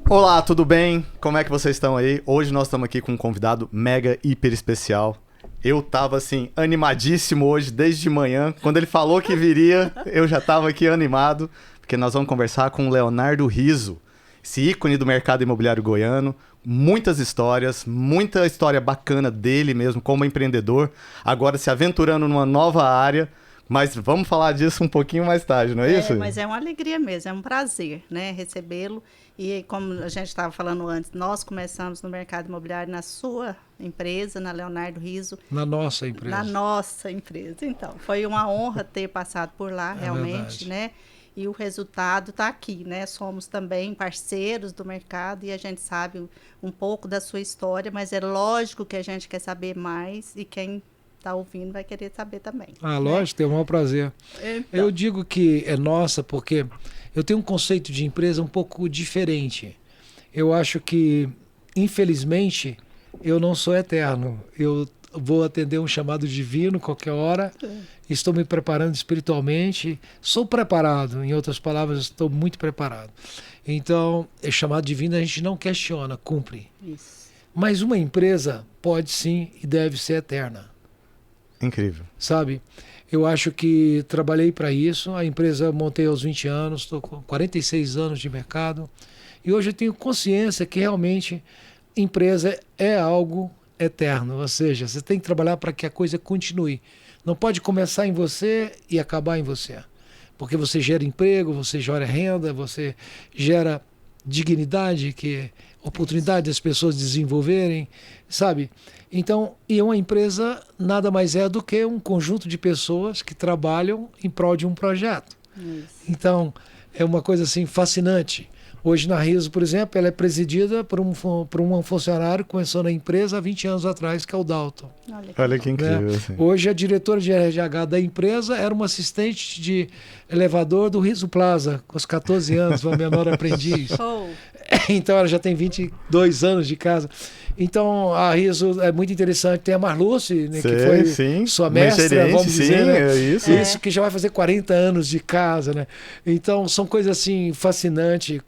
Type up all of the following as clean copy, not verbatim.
Olá, tudo bem? Como é que vocês estão aí? Hoje nós estamos aqui com um convidado mega, hiper especial. Eu tava assim, animadíssimo hoje, desde de manhã. Quando ele falou que viria, eu já tava aqui animado, porque nós vamos conversar com o Leonardo Riso, esse ícone do mercado imobiliário goiano. Muitas histórias, muita história bacana dele mesmo como empreendedor, agora se aventurando numa nova área. Mas vamos falar disso um pouquinho mais tarde, não é isso? Mas é uma alegria mesmo, é um prazer, né, recebê-lo. E como a gente estava falando antes, nós começamos no mercado imobiliário na sua empresa, na Leonardo Riso. Na nossa empresa. Na nossa empresa. Então, foi uma honra ter passado por lá, realmente, verdade. né? E o resultado está aqui, né? Somos também parceiros do mercado e a gente sabe um pouco da sua história, mas é lógico que a gente quer saber mais e quem está ouvindo vai querer saber também. Ah, lógico, tem o maior prazer. Então, Eu digo que é nossa porque eu tenho um conceito de empresa um pouco diferente. Eu acho que, infelizmente, eu não sou eterno. Eu vou atender um chamado divino qualquer hora. Estou me preparando espiritualmente. Sou preparado, em outras palavras, estou muito preparado. Então, é chamado divino, a gente não questiona, cumpre. isso. Mas uma empresa pode sim e deve ser eterna. Incrível. Sabe? Eu acho que trabalhei para isso. A empresa montei aos 20 anos, estou com 46 anos de mercado. E hoje eu tenho consciência que realmente empresa é algo eterno. Ou seja, você tem que trabalhar para que a coisa continue. Não pode começar em você e acabar em você. Porque você gera emprego, você gera renda, você gera dignidade, que oportunidade das pessoas desenvolverem, sabe? Então, e uma empresa nada mais é do que um conjunto de pessoas que trabalham em prol de um projeto. Isso. Então, é uma coisa assim fascinante. Hoje na Riso, por exemplo, ela é presidida por um funcionário que começou na empresa há 20 anos atrás, que é o Dalton. Olha que incrível. Assim. Hoje a diretora de RH da empresa era uma assistente de elevador do Riso Plaza, com os 14 anos, uma menor aprendiz. Show. Então ela já tem 22 anos de casa. Então a Riso é muito interessante. Tem a Marluce, né, que foi sua mestra, vamos dizer. Né? Isso que já vai fazer 40 anos de casa. Né? Então são coisas assim fascinantes.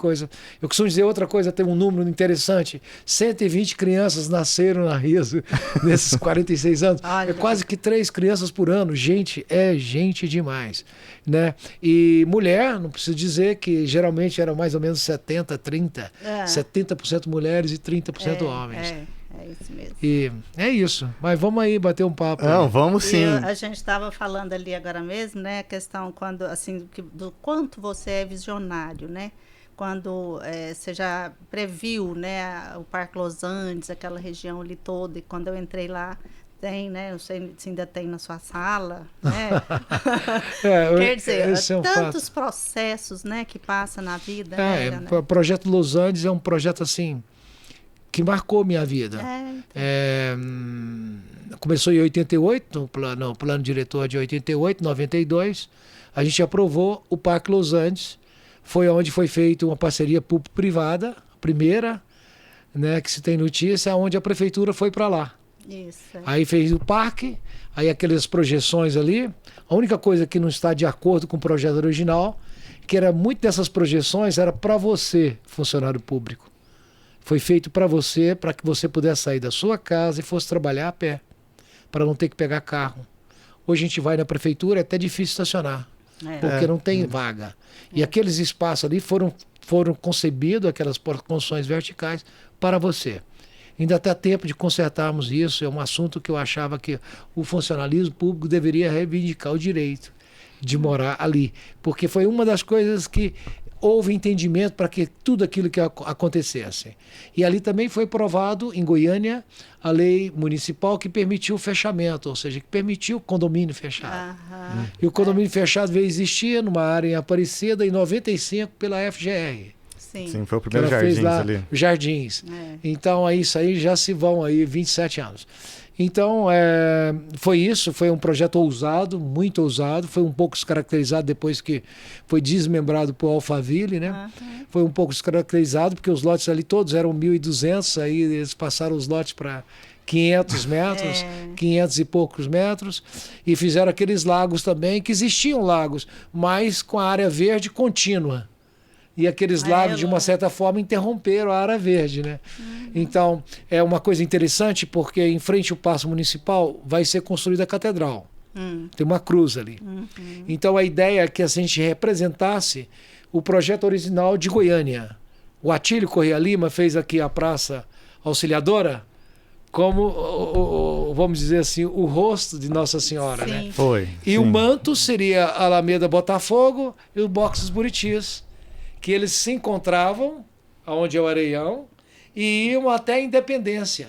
Eu costumo dizer outra coisa, tem um número interessante. 120 crianças nasceram na Riso nesses 46 anos. Olha. É quase que 3 crianças por ano. Gente, é gente demais. Né? E mulher, não preciso dizer que geralmente era mais ou menos 70-30. 70% mulheres e 30% homens. É isso mesmo. E é isso. Mas vamos aí bater um papo. Não, vamos sim. A gente estava falando ali agora mesmo, né? A questão quando, assim, do quanto você é visionário, né? Quando você já previu, né? O Parque Los Andes, aquela região ali toda. E quando eu entrei lá, tem, né? Não sei se ainda tem na sua sala, né? Quer dizer, tantos processos, né, que passa na vida. O Projeto Los Andes é um projeto assim que marcou minha vida. Começou em 88, no plano diretor de 88, 92. A gente aprovou o Parque Los Andes. Foi onde foi feita uma parceria público-privada, a primeira, né, que se tem notícia, onde a prefeitura foi para lá. Isso. Aí fez o parque, aí aquelas projeções ali. A única coisa que não está de acordo com o projeto original, que era muito dessas projeções, era para você, funcionário público. Foi feito para você, para que você pudesse sair da sua casa e fosse trabalhar a pé, para não ter que pegar carro. Hoje a gente vai na prefeitura, é até difícil estacionar, porque não tem vaga. E aqueles espaços ali foram concebidos, aquelas construções verticais, para você. Ainda está tempo de consertarmos isso. É um assunto que eu achava que o funcionalismo público deveria reivindicar o direito de morar ali. Porque foi uma das coisas que houve entendimento para que tudo aquilo que acontecesse. E ali também foi aprovado, em Goiânia, a lei municipal que permitiu o fechamento, ou seja, que permitiu o condomínio fechado. E o condomínio fechado veio existir numa área em Aparecida em 95 pela FGR. Sim, foi o primeiro Jardins ali. Jardins. Então, isso aí já se vão aí 27 anos. Então, foi isso, foi um projeto ousado, muito ousado, foi um pouco descaracterizado depois que foi desmembrado por Alphaville, né? Foi um pouco descaracterizado porque os lotes ali todos eram 1.200, aí eles passaram os lotes para 500 metros, 500 e poucos metros, e fizeram aqueles lagos também, que existiam lagos, mas com a área verde contínua. e aqueles lagos, de uma certa forma, interromperam a área verde, né? Então, é uma coisa interessante, porque em frente ao Paço Municipal vai ser construída a catedral. Tem uma cruz ali. Então, a ideia é que a gente representasse o projeto original de Goiânia. O Atílio Corrêa Lima fez aqui a Praça Auxiliadora como, vamos dizer assim, o rosto de Nossa Senhora, Sim. né? Foi. E o manto seria a Alameda Botafogo e o Boxes Buritis, que eles se encontravam, onde é o Areião, e iam até a Independência.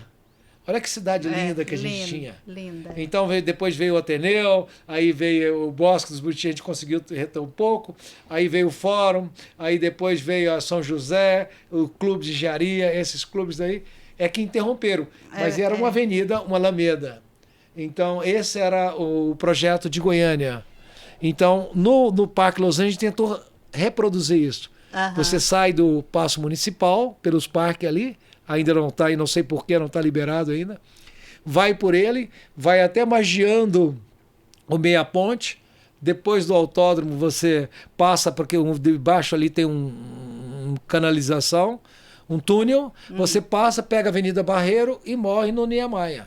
Olha que cidade linda que a gente tinha. Linda. Então depois veio o Ateneu, aí veio o Bosque dos Buritis, a gente conseguiu reter um pouco, aí veio o Fórum, aí depois veio a São José, o Clube de Engenharia, esses clubes daí é que interromperam. Mas era uma avenida, uma alameda. Então esse era o projeto de Goiânia. Então no Parque Los Angeles tentou reproduzir isso. Você sai do Paço Municipal, pelos parques ali, ainda não está, e não sei porquê, não está liberado ainda. Vai por ele, vai até magiando o Meia Ponte. Depois do autódromo você passa, porque debaixo ali tem um canalização, um túnel. Você passa, pega a Avenida Barreiro e morre no Niemeyer.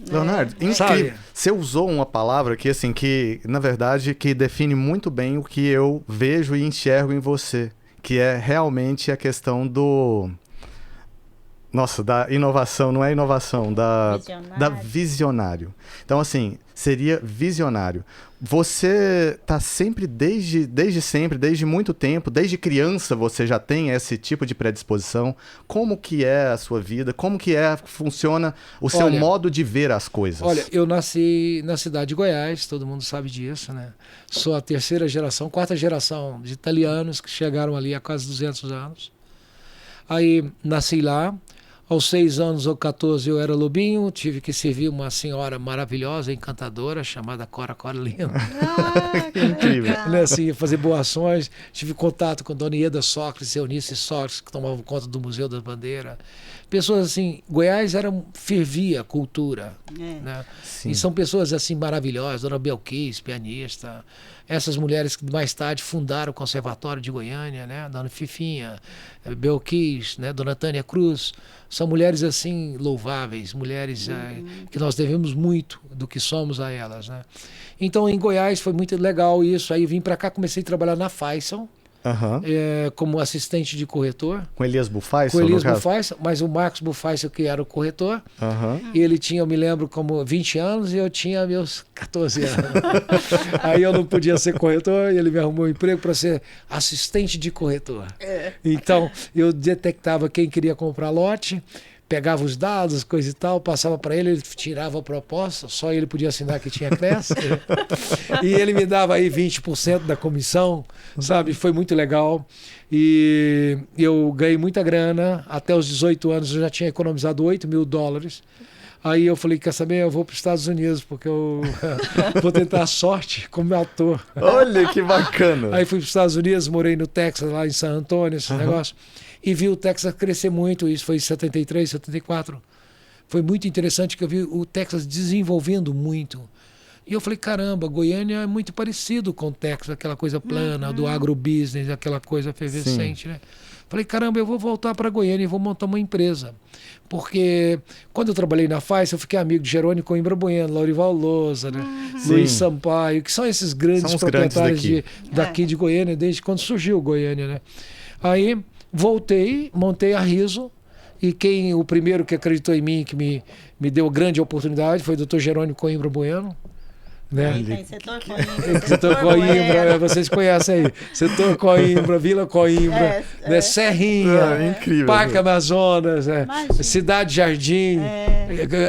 Leonardo, incrível. Você usou uma palavra que, assim, que, na verdade, que define muito bem o que eu vejo e enxergo em você, que é realmente a questão do... Nossa, da inovação, não é inovação, da visionário. Então, assim, seria visionário. Você tá sempre, desde sempre, desde muito tempo, desde criança você já tem esse tipo de predisposição. Como que é a sua vida? Como que funciona o seu modo de ver as coisas? Olha, eu nasci na cidade de Goiás, todo mundo sabe disso, né? Sou a quarta geração de italianos que chegaram ali há quase 200 anos. Aí nasci lá. Aos 6 anos ou 14 eu era lobinho, tive que servir uma senhora maravilhosa, encantadora, chamada Cora Coralina. Incrível. Assim, fazer boações, tive contato com Dona Ieda Sócrates, Eunice Sócrates, que tomavam conta do Museu da Bandeira. Pessoas assim, Goiás fervia a cultura. Né? E são pessoas assim maravilhosas, Dona Belquis, pianista. Essas mulheres que mais tarde fundaram o Conservatório de Goiânia, né? Dona Fifinha, Belquis, né? Dona Tânia Cruz, são mulheres assim louváveis, mulheres que nós devemos muito do que somos a elas, né? Então em Goiás foi muito legal isso, aí vim para cá, comecei a trabalhar na Faisal, como assistente de corretor. Com Elias Bufaisal? Com Elias Bufaisal, mas o Marcos Bufaisal que era o corretor. E ele tinha, eu me lembro, como 20 anos e eu tinha meus 14 anos. Aí eu não podia ser corretor e ele me arrumou um emprego para ser assistente de corretor. Então eu detectava quem queria comprar lote, pegava os dados, coisa e tal, passava para ele, ele tirava a proposta, só ele podia assinar que tinha creche. E ele me dava aí 20% da comissão, sabe? Foi muito legal. E eu ganhei muita grana. Até os 18 anos eu já tinha economizado $8.000. Aí eu falei, quer saber, eu vou para os Estados Unidos, porque eu vou tentar a sorte como ator. Olha que bacana. Aí fui para os Estados Unidos, morei no Texas, lá em San Antônio, esse negócio. E vi o Texas crescer muito, isso foi em 73, 74. Foi muito interessante que eu vi o Texas desenvolvendo muito. E eu falei, caramba, Goiânia é muito parecido com o Texas, aquela coisa plana, do agrobusiness, aquela coisa efervescente, né? Falei, caramba, eu vou voltar para Goiânia e vou montar uma empresa. Porque quando eu trabalhei na FAIS, eu fiquei amigo de Jerônimo Coimbra Bueno, Laurival Lousa, né? Luiz Sampaio, que são esses grandes proprietários daqui de Goiânia, desde quando surgiu Goiânia, né? Aí voltei, montei a Riso, e o primeiro que acreditou em mim, que me deu grande oportunidade, foi o Dr. Jerônimo Coimbra Bueno. Né? Tem setor Coimbra. Setor Coimbra, vocês conhecem aí. Setor Coimbra, Vila Coimbra, né? Serrinha, incrível, Parque Amazonas, Cidade Jardim,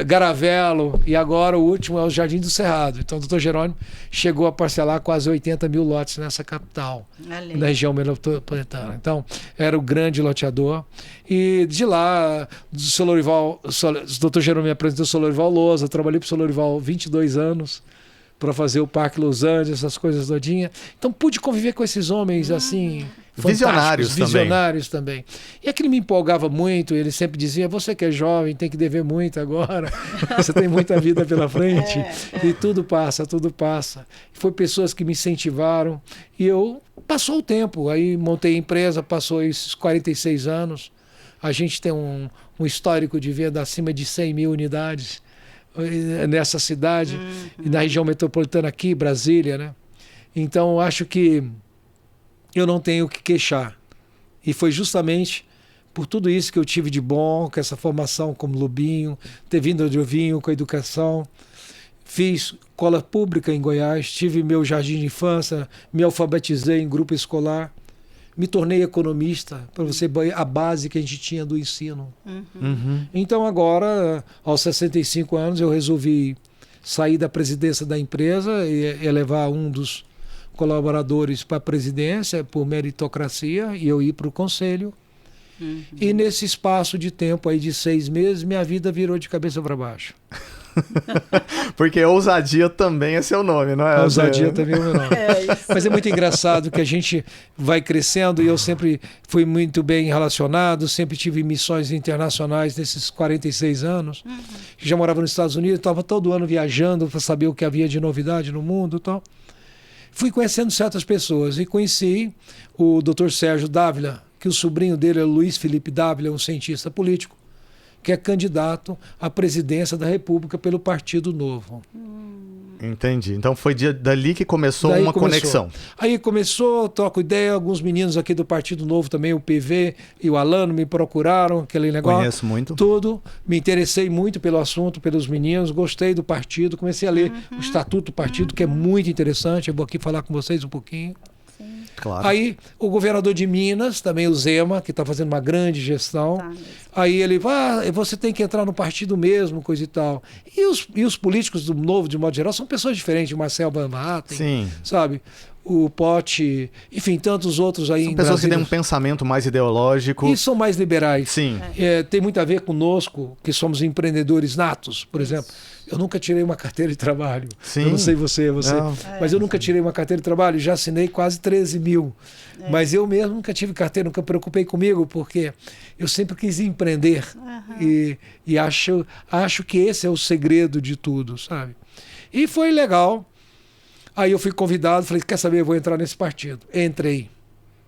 Garavelo, e agora o último é o Jardim do Cerrado. Então o doutor Jerônimo chegou a parcelar quase 80 mil lotes nessa capital, na região metropolitana. Então era o grande loteador. E de lá, o doutor Jerônimo me apresentou o Sr. Lourival Lousa, eu trabalhei para o Sr. Lourival 22 anos, para fazer o Parque Los Angeles, essas coisas todinhas. Então pude conviver com esses homens assim, visionários também. E aquilo me empolgava muito, ele sempre dizia, você que é jovem, tem que dever muito agora, você tem muita vida pela frente, e tudo passa. Foi pessoas que me incentivaram, e eu passou o tempo, aí montei a empresa, passou esses 46 anos. A gente tem um histórico de venda acima de 100 mil unidades nessa cidade, e na região metropolitana aqui, Brasília, né? Então, acho que eu não tenho o que queixar. E foi justamente por tudo isso que eu tive de bom, com essa formação como Lubinho, ter vindo de Ovinho com a educação. Fiz escola pública em Goiás, tive meu jardim de infância, me alfabetizei em grupo escolar, me tornei economista, para você ver a base que a gente tinha do ensino. Então agora, aos 65 anos, eu resolvi sair da presidência da empresa e elevar um dos colaboradores para a presidência por meritocracia e eu ir para o conselho. E nesse espaço de tempo aí de 6 meses, minha vida virou de cabeça para baixo. Porque ousadia também é seu nome, não é? Ousadia também é o meu nome. Mas é muito engraçado que a gente vai crescendo e eu sempre fui muito bem relacionado, sempre tive missões internacionais nesses 46 anos. Já morava nos Estados Unidos, estava todo ano viajando para saber o que havia de novidade no mundo e tal. Fui conhecendo certas pessoas e conheci o Dr. Sérgio Dávila, que o sobrinho dele é Luiz Felipe Dávila, um cientista político, que é candidato à presidência da República pelo Partido Novo. Entendi. Então foi dali que começou uma conexão. Aí começou, troco ideia, alguns meninos aqui do Partido Novo também, o PV e o Alano me procuraram, aquele negócio. Conheço muito. Tudo. Me interessei muito pelo assunto, pelos meninos, gostei do partido, comecei a ler o Estatuto do Partido, que é muito interessante, eu vou aqui falar com vocês um pouquinho. Claro. Aí o governador de Minas, também o Zema, que está fazendo uma grande gestão, aí ele vai, você tem que entrar no partido mesmo, coisa e tal. E os políticos do Novo, de modo geral, são pessoas diferentes, o Marcel Van Hatten, sabe? O Pote, enfim, tantos outros aí. São pessoas que têm um pensamento mais ideológico. E são mais liberais. Sim. Tem muito a ver conosco, que somos empreendedores natos, por exemplo. Eu nunca tirei uma carteira de trabalho. Sim. Eu não sei você. Mas eu nunca tirei uma carteira de trabalho, já assinei quase 13 mil. Mas eu mesmo nunca tive carteira, nunca preocupei comigo, porque eu sempre quis empreender. E acho que esse é o segredo de tudo, sabe? E foi legal. Aí eu fui convidado, falei, quer saber, eu vou entrar nesse partido. Entrei.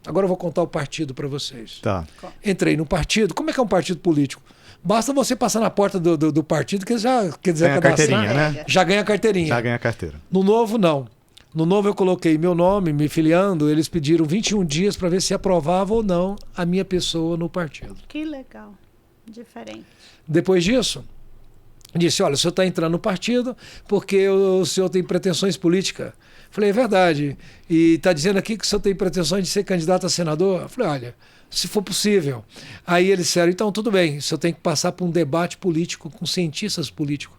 Agora eu vou contar o partido para vocês. Tá. Entrei no partido. Como é que é um partido político? Basta você passar na porta do partido que já quer dizer ganha a carteirinha, né? Já ganha a carteirinha. Já ganha a carteira. No Novo, não. No Novo eu coloquei meu nome, me filiando, eles pediram 21 dias para ver se aprovava ou não a minha pessoa no partido. Que legal. Diferente. Depois disso, disse, olha, o senhor está entrando no partido porque o senhor tem pretensões políticas. Falei, é verdade. E está dizendo aqui que o senhor tem pretensões de ser candidato a senador? Falei, olha, se for possível. Aí eles disseram, então tudo bem, o senhor tem que passar por um debate político com cientistas políticos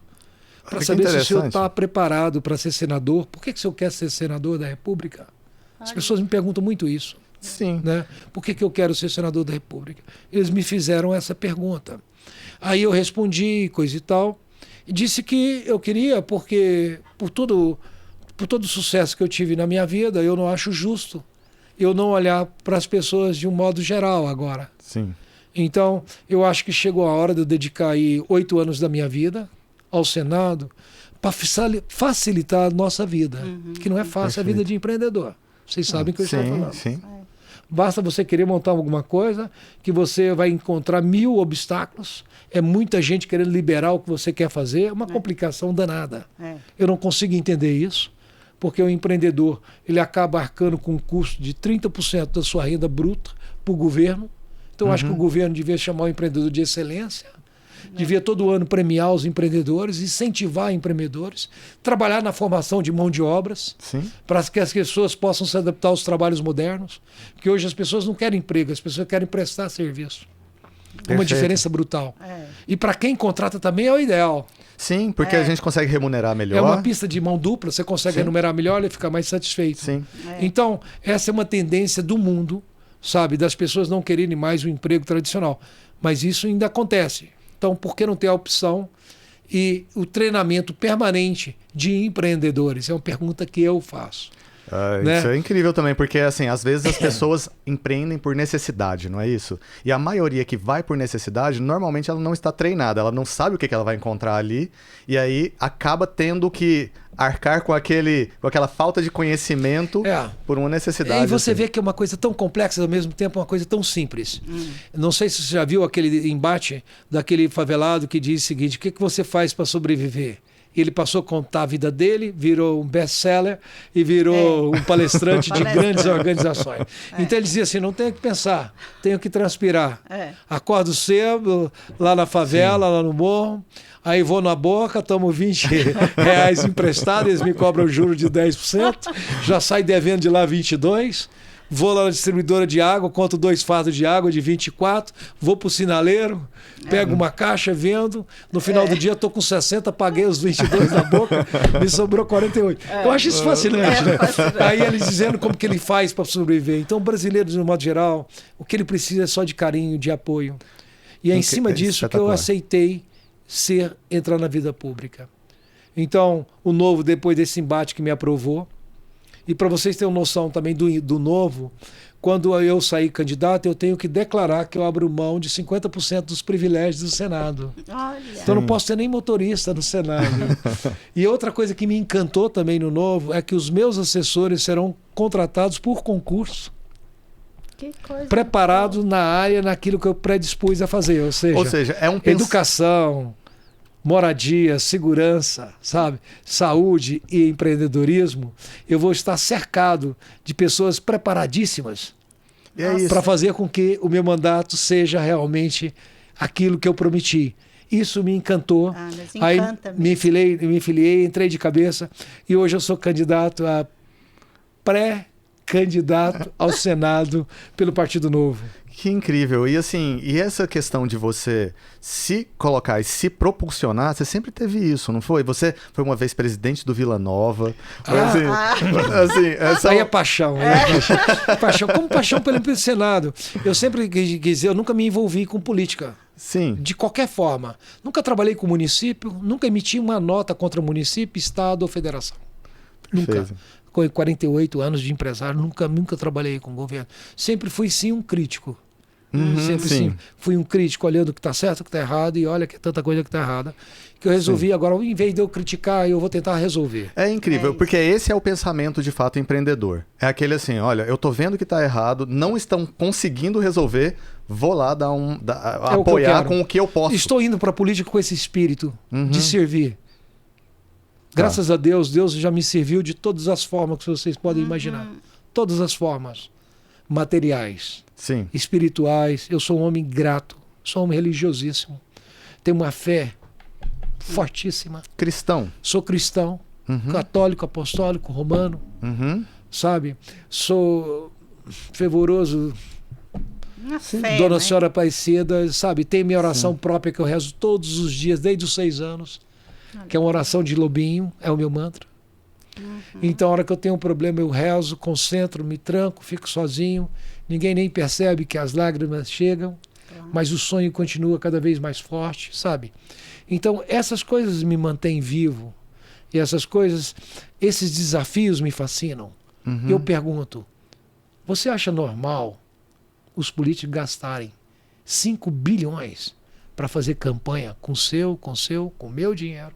para saber se o senhor está preparado para ser senador. Por que o senhor quer ser senador da República? As pessoas me perguntam muito isso. Sim. Né? Por que eu quero ser senador da República? Eles me fizeram essa pergunta. Aí eu respondi, coisa e tal, e disse que eu queria, porque por todo o sucesso que eu tive na minha vida, eu não acho justo eu não olhar para as pessoas de um modo geral agora. Sim. Então, eu acho que chegou a hora de eu dedicar aí 8 anos da minha vida ao Senado para facilitar a nossa vida, que não é fácil. Perfeito. A vida de empreendedor. Vocês sabem o que eu estou falando. Sim. Basta você querer montar alguma coisa que você vai encontrar 1000 obstáculos. É muita gente querendo liberar o que você quer fazer. É uma complicação danada. Eu não consigo entender isso, porque o empreendedor ele acaba arcando com um custo de 30% da sua renda bruta para o governo. Então, eu acho que o governo devia chamar o empreendedor de excelência, devia todo ano premiar os empreendedores, incentivar empreendedores, trabalhar na formação de mão de obras, para que as pessoas possam se adaptar aos trabalhos modernos, porque hoje as pessoas não querem emprego, as pessoas querem prestar serviço. Uma diferença brutal. E para quem contrata também é o ideal. Sim, porque a gente consegue remunerar melhor. É uma pista de mão dupla, você consegue remunerar melhor e ficar mais satisfeito. Sim. Então, essa é uma tendência do mundo, sabe, das pessoas não quererem mais o emprego tradicional. Mas isso ainda acontece. Então, por que não ter a opção e o treinamento permanente de empreendedores? É uma pergunta que eu faço. né? Isso é incrível também, porque assim, às vezes as pessoas empreendem por necessidade, não é isso? E a maioria que vai por necessidade, normalmente ela não está treinada, ela não sabe o que ela vai encontrar ali, e aí acaba tendo que arcar com aquela falta de conhecimento por uma necessidade. E você assim. vê que é uma coisa tão complexa, ao mesmo tempo uma coisa tão simples. Não sei se você já viu aquele embate daquele favelado que diz o seguinte: o que você faz para sobreviver? Ele passou a contar a vida dele, virou um best-seller e virou um palestrante de grandes organizações. Então ele dizia assim, não tenho que pensar, tenho que transpirar. Acordo cedo, lá na favela, lá no morro, aí vou na Boca, tomo 20 reais emprestados, eles me cobram juros de 10%, já saio devendo de lá 22%. Vou lá na distribuidora de água, conto 2 fardos de água de 24, vou pro sinaleiro, pego uma caixa, vendo, no final do dia eu tô com 60, paguei os 22 na Boca, me sobrou 48. Eu acho isso fascinante, né? Fascinante. Aí eles dizendo como que ele faz para sobreviver. Então o brasileiro, de um modo geral, o que ele precisa é só de carinho, de apoio. E é em cima disso que eu aceitei entrar na vida pública. Então, o Novo, depois desse embate que me aprovou, e para vocês terem noção também do Novo, quando eu sair candidato, eu tenho que declarar que eu abro mão de 50% dos privilégios do Senado. Olha. Então eu não posso ter nem motorista no Senado. E outra coisa que me encantou também no Novo é que os meus assessores serão contratados por concurso, Que coisa preparados na área, naquilo que eu predispus a fazer. Ou seja é um educação, moradia, segurança, sabe? Saúde e empreendedorismo. Eu vou estar cercado de pessoas preparadíssimas para fazer com que o meu mandato seja realmente aquilo que eu prometi. Isso me encantou. mas Aí encanta me filiei, entrei de cabeça e hoje eu sou candidato a pré-candidato ao Senado pelo Partido Novo. Que incrível. E assim, e essa questão de você se colocar e se propulsionar, você sempre teve isso, não foi? Você foi uma vez presidente do Vila Nova. Aí é paixão. Paixão. Como paixão pelo Senado. Eu sempre quis dizer, eu nunca me envolvi com política. Sim. De qualquer forma. Nunca trabalhei com município, nunca emiti uma nota contra município, estado ou federação. Nunca. Com 48 anos de empresário, nunca trabalhei com governo. Sempre fui sim um crítico. Sempre sim. Fui um crítico olhando o que está certo, o que está errado, e olha que é tanta coisa que está errada, que eu resolvi agora, em vez de eu criticar, eu vou tentar resolver. É incrível, porque esse é o pensamento de fato empreendedor. É aquele assim, olha, eu tô vendo que está errado, não estão conseguindo resolver, vou lá apoiar com o que eu posso. Estou indo para a política com esse espírito de servir. Graças a Deus, Deus já me serviu de todas as formas que vocês podem imaginar. Todas as formas. Materiais, sim, espirituais. Eu sou um homem grato, sou um homem religiosíssimo. Tenho uma fé fortíssima. Cristão. Sou cristão, católico, apostólico, romano, sabe? Sou fervoroso. Fé, Dona né? Senhora Aparecida, sabe? Tem minha oração própria que eu rezo todos os dias, desde os 6 anos. Que é uma oração de lobinho, é o meu mantra. Então, a hora que eu tenho um problema, eu rezo, concentro, me tranco, fico sozinho. Ninguém nem percebe que as lágrimas chegam, mas o sonho continua cada vez mais forte, sabe? Então, essas coisas me mantêm vivo. E essas coisas, esses desafios me fascinam. Eu pergunto, você acha normal os políticos gastarem 5 bilhões para fazer campanha com o meu dinheiro,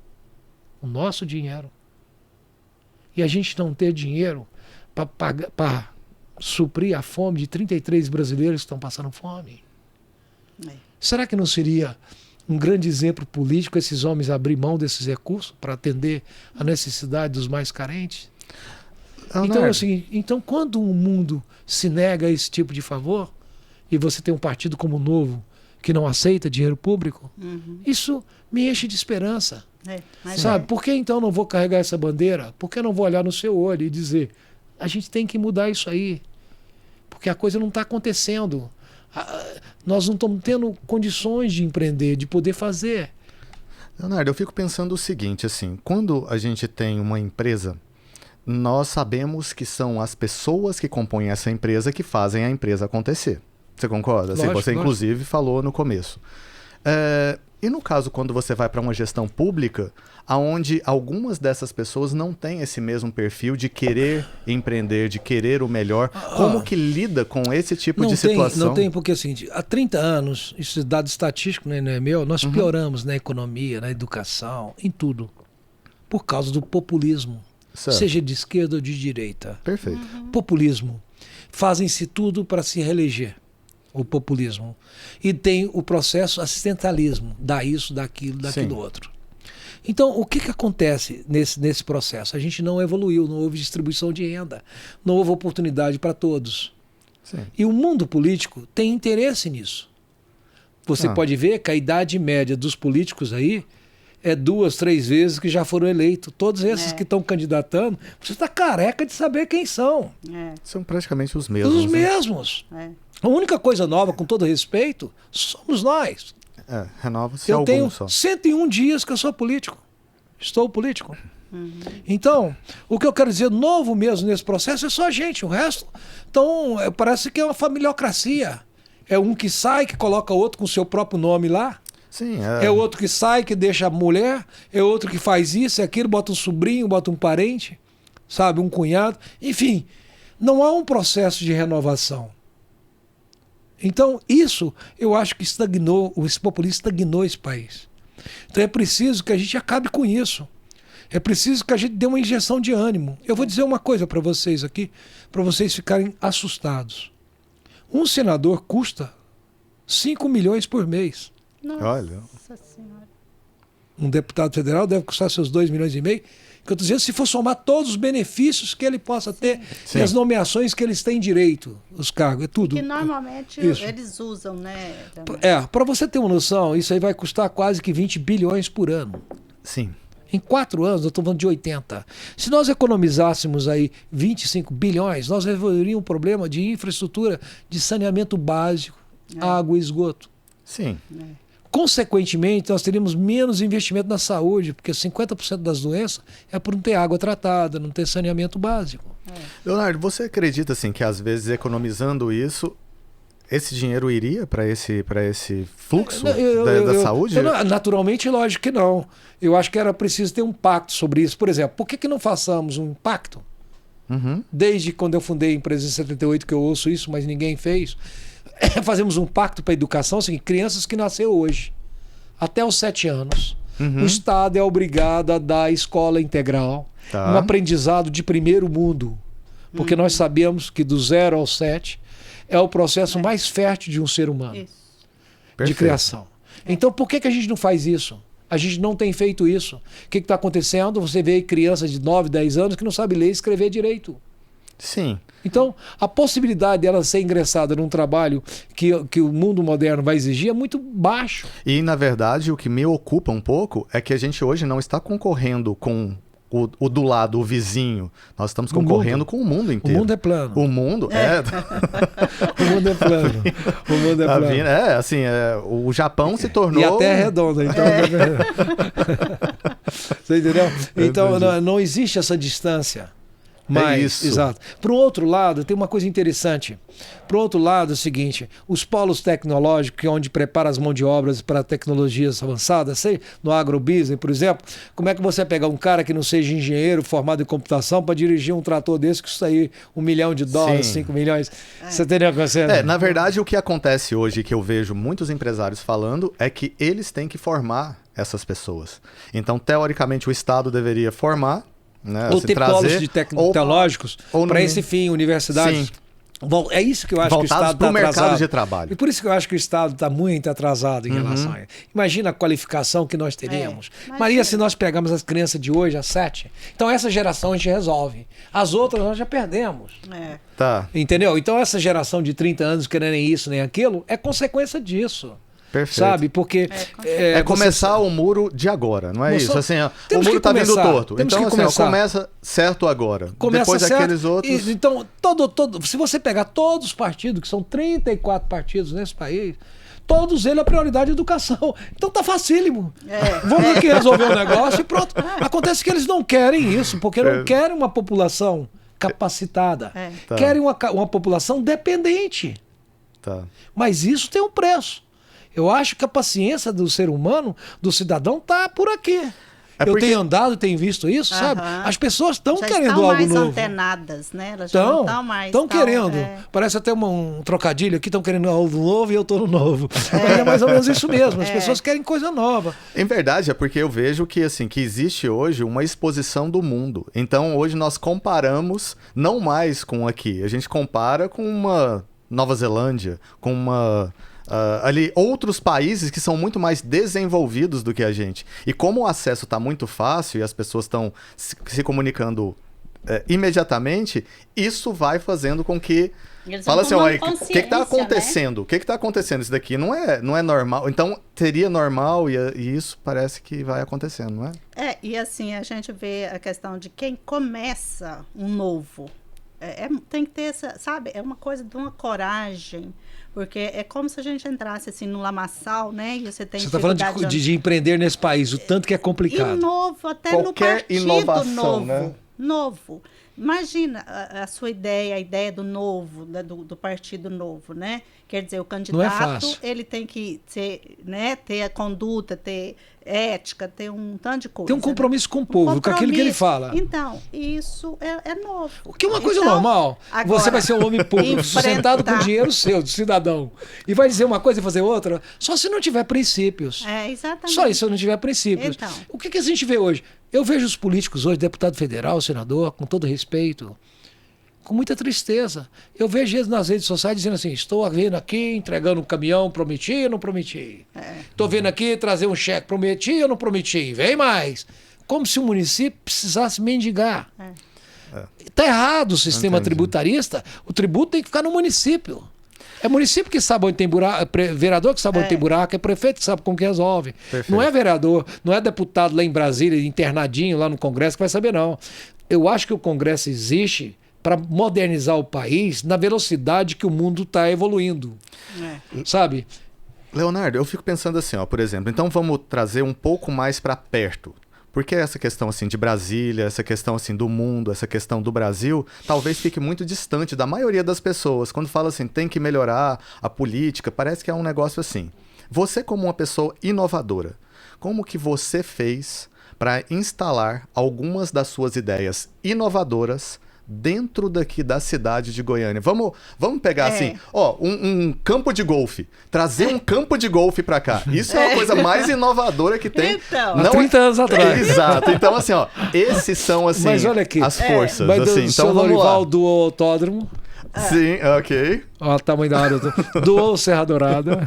o nosso dinheiro, e a gente não ter dinheiro para suprir a fome de 33 brasileiros que estão passando fome? Será que não seria um grande exemplo político esses homens abrir mão desses recursos para atender a necessidade dos mais carentes? Então é o seguinte, então quando o mundo se nega a esse tipo de favor, e você tem um partido como o Novo, que não aceita dinheiro público, isso me enche de esperança. Sabe? Por que então não vou carregar essa bandeira? Por que não vou olhar no seu olho e dizer, a gente tem que mudar isso aí? Porque a coisa não está acontecendo. Nós não estamos tendo condições de empreender, de poder fazer. Leonardo, eu fico pensando o seguinte, assim, quando a gente tem uma empresa, nós sabemos que são as pessoas que compõem essa empresa que fazem a empresa acontecer. Você concorda? Lógico, você inclusive falou no começo. E no caso, quando você vai para uma gestão pública, aonde algumas dessas pessoas não têm esse mesmo perfil de querer empreender, de querer o melhor, como que lida com esse tipo de situação? Não tem, porque assim, há 30 anos, isso é dado estatístico, né, não é meu, nós pioramos na economia, na educação, em tudo, por causa do populismo, Certo. seja de esquerda ou de direita. Perfeito. Populismo. Fazem-se tudo para se reeleger. O populismo. E tem o processo assistencialismo. Dá isso, dá aquilo, daquilo outro. Então, o que acontece nesse processo? A gente não evoluiu, não houve distribuição de renda, não houve oportunidade para todos. Sim. E o mundo político tem interesse nisso. Você pode ver que a idade média dos políticos aí é 2, 3 vezes que já foram eleitos. Todos esses que estão candidatando, você está careca de saber quem são. São praticamente os mesmos. Os mesmos. A única coisa nova, com todo respeito, somos nós. Renova-se Eu algum tenho só. 101 dias que eu sou político. Estou político. Então, o que eu quero dizer novo mesmo nesse processo é só a gente. O resto, então, parece que é uma familiocracia. É um que sai, que coloca outro com o seu próprio nome lá. Sim, É outro que sai, que deixa a mulher. É outro que faz isso e aquilo, bota um sobrinho, bota um parente, sabe, um cunhado. Enfim, não há um processo de renovação. Então, isso eu acho que estagnou, esse populismo estagnou esse país. Então é preciso que a gente acabe com isso. É preciso que a gente dê uma injeção de ânimo. Eu vou dizer uma coisa para vocês aqui, para vocês ficarem assustados. Um senador custa 5 milhões por mês. Olha. Senhora. Um deputado federal deve custar seus 2 milhões e meio. Que eu estou dizendo, se for somar todos os benefícios que ele possa ter e as nomeações que eles têm direito, os cargos, é tudo. Que normalmente eles usam, né? Para você ter uma noção, isso aí vai custar quase que 20 bilhões por ano. Sim. Em 4 anos, eu estou falando de 80. Se nós economizássemos aí 25 bilhões, nós resolveríamos um problema de infraestrutura, de saneamento básico, água e esgoto. Sim. Consequentemente, nós teríamos menos investimento na saúde, porque 50% das doenças é por não ter água tratada, não ter saneamento básico. Leonardo, você acredita assim que às vezes economizando isso, esse dinheiro iria para esse fluxo da saúde? Naturalmente, lógico que não. Eu acho que era preciso ter um pacto sobre isso. Por exemplo, por que não façamos um pacto? Desde quando eu fundei a empresa em 78, que eu ouço isso, mas ninguém fez. Fazemos um pacto para a educação, assim, crianças que nasceram hoje, até os 7 anos. O Estado é obrigado a dar escola integral, um aprendizado de primeiro mundo. Porque nós sabemos que do 0 ao 7 é o processo mais fértil de um ser humano, de criação. Então, por que a gente não faz isso? A gente não tem feito isso. O que está acontecendo? Você vê crianças de 9, 10 anos que não sabem ler e escrever direito. Sim. Então, a possibilidade dela ser ingressada num trabalho que o mundo moderno vai exigir é muito baixo. E, na verdade, o que me ocupa um pouco é que a gente hoje não está concorrendo com o do lado, o vizinho. Nós estamos concorrendo com o mundo inteiro. O mundo é plano. O mundo O mundo é plano. O mundo é tá plano. vindo, assim, o Japão se tornou... E a Terra é redonda, então... Você entendeu? Então, não existe essa distância. Mas, isso. Exato. Por outro lado, tem uma coisa interessante. Por outro lado, é o seguinte, os polos tecnológicos, que é onde prepara as mãos de obras para tecnologias avançadas, sei, no agrobusiness, por exemplo, como é que você vai pegar um cara que não seja engenheiro, formado em computação, para dirigir um trator desse que custa aí $1 milhão, 5 milhões? Você entendeu o que você... na verdade, o que acontece hoje, que eu vejo muitos empresários falando, é que eles têm que formar essas pessoas. Então, teoricamente, o Estado deveria formar, né, ou ter polos tecnológicos para esse fim, universidades. Sim. Bom, é isso que eu acho que o Estado está atrasado. mercado de trabalho. E por isso que eu acho que o Estado está muito atrasado em relação a isso. Imagina a qualificação que nós teríamos. Maria, se nós pegarmos as crianças de hoje, as 7, então essa geração a gente resolve. As outras nós já perdemos. Tá. Entendeu? Então essa geração de 30 anos querendo nem isso nem aquilo é consequência disso. Perfeito. Sabe? Porque... começar o muro de agora, não é isso? Assim, o muro está vindo torto. Então, assim, começa certo agora. Começa depois certo, aqueles outros... Então, se você pegar todos os partidos, que são 34 partidos nesse país, todos eles a prioridade é a educação. Então tá facílimo. Vamos aqui resolver o negócio e pronto. Acontece que eles não querem isso, porque não querem uma população capacitada. Querem uma população dependente. Tá. Mas isso tem um preço. Eu acho que a paciência do ser humano, do cidadão, tá por aqui. Eu tenho andado, tenho visto isso, sabe? As pessoas estão querendo algo novo. Estão mais antenadas, né? Elas já não estão mais... Estão querendo. Parece até um trocadilho aqui, estão querendo algo novo e eu estou no novo. Mas é mais ou menos isso mesmo, as pessoas querem coisa nova. Em verdade, é porque eu vejo que, assim, que existe hoje uma exposição do mundo. Então, hoje nós comparamos, não mais com aqui, a gente compara com uma Nova Zelândia, com uma... ali outros países que são muito mais desenvolvidos do que a gente. E como o acesso está muito fácil e as pessoas estão se comunicando imediatamente, isso vai fazendo com que... Fala assim, olha, o que está acontecendo? Né? O que está acontecendo? Isso daqui não é normal. Então, seria normal e isso parece que vai acontecendo, não é? E assim, a gente vê a questão de quem começa um novo. Tem que ter essa, sabe? É uma coisa de uma coragem. Porque é como se a gente entrasse assim no lamaçal, né? E você está falando de empreender nesse país, o tanto que é complicado. E novo, até qualquer no partido inovação, novo. Né? Novo. Imagina a sua ideia, a ideia do novo, do partido novo, né? Quer dizer, o candidato, ele tem que ter a conduta, ter ética, ter um tanto de coisa. Tem um compromisso com o povo, com aquilo que ele fala. Então, isso é novo. O que é uma coisa normal. Agora, você vai ser um homem público, sustentado com dinheiro seu, do cidadão, e vai dizer uma coisa e fazer outra, só se não tiver princípios. Exatamente. Só isso, se não tiver princípios. Então. O que a gente vê hoje? Eu vejo os políticos hoje, deputado federal, senador, com todo respeito, com muita tristeza. Eu vejo eles nas redes sociais dizendo assim, estou vendo aqui, entregando um caminhão, prometi ou não prometi? Estou vendo aqui, trazer um cheque, prometi ou não prometi? Vem mais. Como se o município precisasse mendigar. Está errado o sistema tributarista, o tributo tem que ficar no município. É município que sabe onde tem buraco, é vereador que sabe onde tem buraco, é prefeito que sabe como que resolve. Perfeito. Não é vereador, não é deputado lá em Brasília, internadinho lá no Congresso que vai saber, não. Eu acho que o Congresso existe para modernizar o país na velocidade que o mundo está evoluindo. Sabe? Leonardo, eu fico pensando assim, ó, por exemplo, então vamos trazer um pouco mais para perto. Porque essa questão assim de Brasília, essa questão assim do mundo, essa questão do Brasil, talvez fique muito distante da maioria das pessoas. Quando fala assim, tem que melhorar a política, parece que é um negócio assim. Você como uma pessoa inovadora, como que você fez para instalar algumas das suas ideias inovadoras dentro daqui da cidade de Goiânia? Vamos pegar assim, ó, um campo de golfe. Trazer um campo de golfe pra cá. Isso é a coisa mais inovadora que tem. Então, não 30 anos atrás. Exato. Então, assim, ó, esses são, assim, mas olha aqui, as forças. Mas assim. Então, vamos lá. Do autódromo. Sim, ok. Olha o tamanho da área. Doou o Serra Dourada.